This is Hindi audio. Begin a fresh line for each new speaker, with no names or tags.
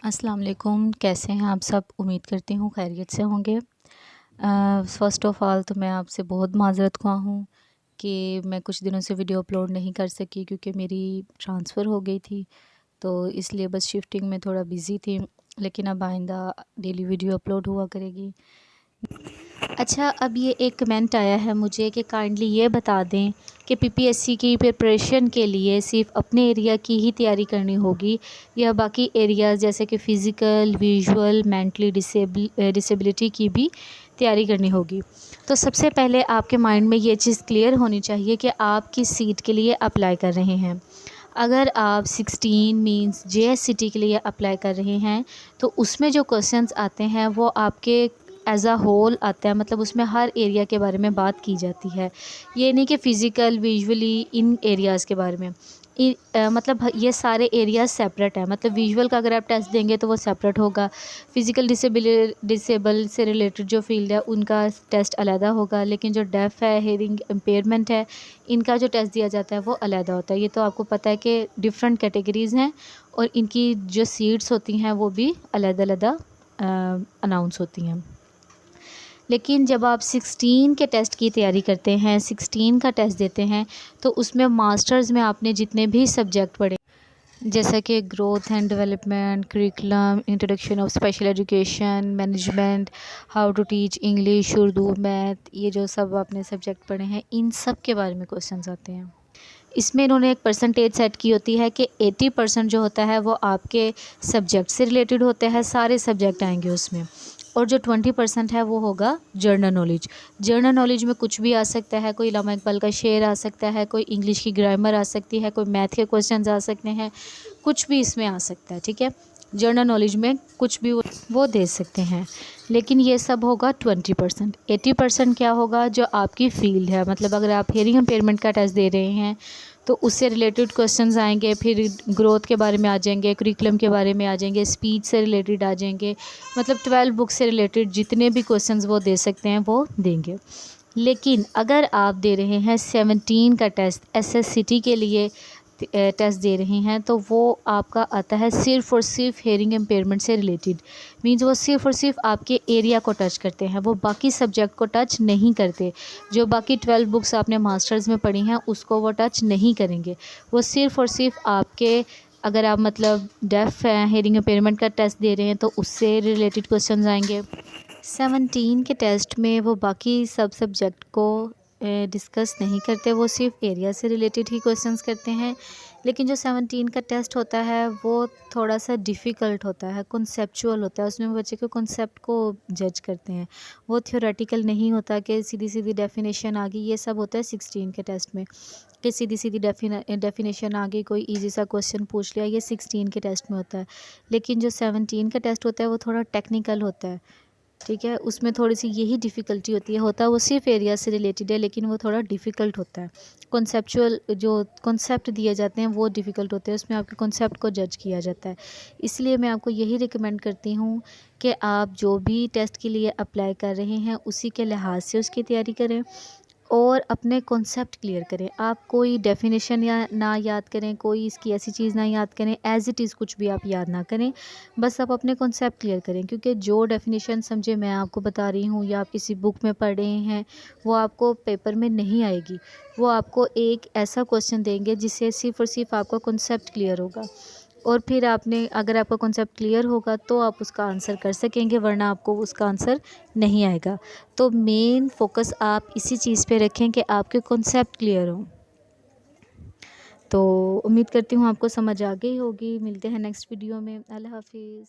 अस्सलाम वालेकुम। कैसे हैं आप सब? उम्मीद करती हूँ खैरियत से होंगे। फ़र्स्ट ऑफ़ ऑल तो मैं आपसे बहुत माज़रत ख़्वाह हूँ कि मैं कुछ दिनों से वीडियो अपलोड नहीं कर सकी क्योंकि मेरी ट्रांसफ़र हो गई थी, तो इसलिए बस शिफ्टिंग में थोड़ा बिज़ी थी। लेकिन अब आइंदा डेली वीडियो अपलोड हुआ करेगी। अच्छा, अब ये एक कमेंट आया है मुझे कि काइंडली ये बता दें कि पीपीएससी की प्रिपरेशन के लिए सिर्फ अपने एरिया की ही तैयारी करनी होगी या बाकी एरियाज़ जैसे कि फ़िज़िकल, विजुअल, मेंटली डिसेबिलिटी की भी तैयारी करनी होगी। तो सबसे पहले आपके माइंड में ये चीज़ क्लियर होनी चाहिए कि आप किस सीट के लिए अप्लाई कर रहे हैं। अगर आप 16 मींस जेएससीटी के लिए अप्लाई कर रहे हैं तो उसमें जो क्वेश्चंस आते हैं वो आपके एज़ अ होल आता है, मतलब उसमें हर एरिया के बारे में बात की जाती है। ये नहीं कि फ़िज़िकल, विजुअली इन एरियाज़ के बारे में। मतलब ये सारे एरियाज़ सेपरेट हैं। मतलब विजुअल का अगर आप टेस्ट देंगे तो वो सेपरेट होगा। फ़िज़िकल डिसेबल से रिलेटेड जो फ़ील्ड है उनका टेस्ट अलहदा होगा, लेकिन जो डेफ़ है, हियरिंग इम्पेयरमेंट है, इनका जो टेस्ट दिया जाता है वो अलहदा होता है। ये तो आपको पता है कि डिफरेंट कैटेगरीज़ हैं और इनकी जो सीट्स होती हैं वो भी अलहदा-अलहदा अनाउंस होती हैं। लेकिन जब आप 16 के टेस्ट की तैयारी करते हैं, 16 का टेस्ट देते हैं, तो उसमें मास्टर्स में आपने जितने भी सब्जेक्ट पढ़े जैसा कि growth and development, curriculum, introduction of special education, management, how to teach English, Urdu, math, ये जो सब आपने सब्जेक्ट पढ़े हैं, इन सब के बारे में क्वेश्चंस आते हैं। इसमें इन्होंने एक परसेंटेज सेट की होती है कि 80% जो होता है वो आपके सब्जेक्ट से रिलेटेड होते हैं, सारे सब्जेक्ट आएंगे उसमें, और जो 20% है वो होगा जनरल नॉलेज। जनरल नॉलेज में कुछ भी आ सकता है, कोई इल्लामा इकबाल का शेर आ सकता है, कोई इंग्लिश की ग्रामर आ सकती है, कोई मैथ के क्वेश्चंस आ सकते हैं, कुछ भी इसमें आ सकता है। ठीक है, जनरल नॉलेज में कुछ भी वो दे सकते हैं, लेकिन ये सब होगा 20%। 80% क्या होगा? जो आपकी फ़ील्ड है, मतलब अगर आप हियरिंग इम्पेयरमेंट का टेस्ट दे रहे हैं तो उससे रिलेटेड क्वेश्चंस आएंगे, फिर ग्रोथ के बारे में आ जाएंगे, करिकुलम के बारे में आ जाएंगे, स्पीच से रिलेटेड आ जाएंगे, मतलब 12 बुक से रिलेटेड जितने भी क्वेश्चंस वो दे सकते हैं वो देंगे। लेकिन अगर आप दे रहे हैं 17 का टेस्ट, एसएससीटी के लिए टेस्ट दे रहे हैं, तो वो आपका आता है सिर्फ़ और सिर्फ हेयरिंग इम्पेयरमेंट से रिलेटेड। मीन्स वो सिर्फ़ और सिर्फ आपके एरिया को टच करते हैं, वो बाकी सब्जेक्ट को टच नहीं करते। जो बाकी 12 बुक्स आपने मास्टर्स में पढ़ी हैं उसको वो टच नहीं करेंगे। वो सिर्फ़ और सिर्फ आपके, अगर आप मतलब डेफ़ हैं, हेयरिंग इम्पेयरमेंट का टेस्ट दे रहे हैं तो उससे रिलेटेड क्वेश्चन आएंगे। 17 के टेस्ट में वो बाकी सब सब्जेक्ट को डिस्कस नहीं करते, वो सिर्फ एरिया से रिलेटेड ही क्वेश्चंस करते हैं। लेकिन जो 17 का टेस्ट होता है वो थोड़ा सा डिफ़िकल्ट होता है, कॉन्सेप्चुअल होता है, उसमें बच्चे के कॉन्सेप्ट को जज करते हैं। वो थ्योरेटिकल नहीं होता कि सीधी सीधी डेफिनेशन आ गई, ये सब होता है 16 के टेस्ट में कि सीधी सीधी डेफिनेशन आ गई, कोई ईजी सा क्वेश्चन पूछ लिया, ये 16 के टेस्ट में होता है। लेकिन जो 17 का टेस्ट होता है वो थोड़ा टेक्निकल होता है। ठीक है, उसमें थोड़ी सी यही डिफ़िकल्टी होती है, होता वो सिर्फ एरिया से रिलेटेड है, लेकिन वो थोड़ा डिफ़िकल्ट होता है। कॉन्सेप्चुअल जो कॉन्सेप्ट दिए जाते हैं वो डिफ़िकल्ट होते हैं, उसमें आपके कॉन्सेप्ट को जज किया जाता है। इसलिए मैं आपको यही रिकमेंड करती हूँ कि आप जो भी टेस्ट के लिए अप्लाई कर रहे हैं उसी के लिहाज से उसकी तैयारी करें और अपने कॉन्सेप्ट क्लियर करें। आप कोई डेफिनेशन या ना याद करें, कोई इसकी ऐसी चीज़ ना याद करें, एज़ इट इज़ कुछ भी आप याद ना करें, बस आप अपने कॉन्सेप्ट क्लियर करें। क्योंकि जो डेफिनेशन समझे मैं आपको बता रही हूँ या आप किसी बुक में पढ़ रहे हैं वो आपको पेपर में नहीं आएगी। वो आपको एक ऐसा क्वेश्चन देंगे जिससे सिर्फ़ और सिर्फ आपका कॉन्सेप्ट क्लियर होगा, और फिर आपने, अगर आपका कॉन्सेप्ट क्लियर होगा तो आप उसका आंसर कर सकेंगे, वरना आपको उसका आंसर नहीं आएगा। तो मेन फोकस आप इसी चीज़ पे रखें कि आपके कॉन्सेप्ट क्लियर हों। तो उम्मीद करती हूँ आपको समझ आ गई होगी। मिलते हैं नेक्स्ट वीडियो में। अल्लाह हाफिज़।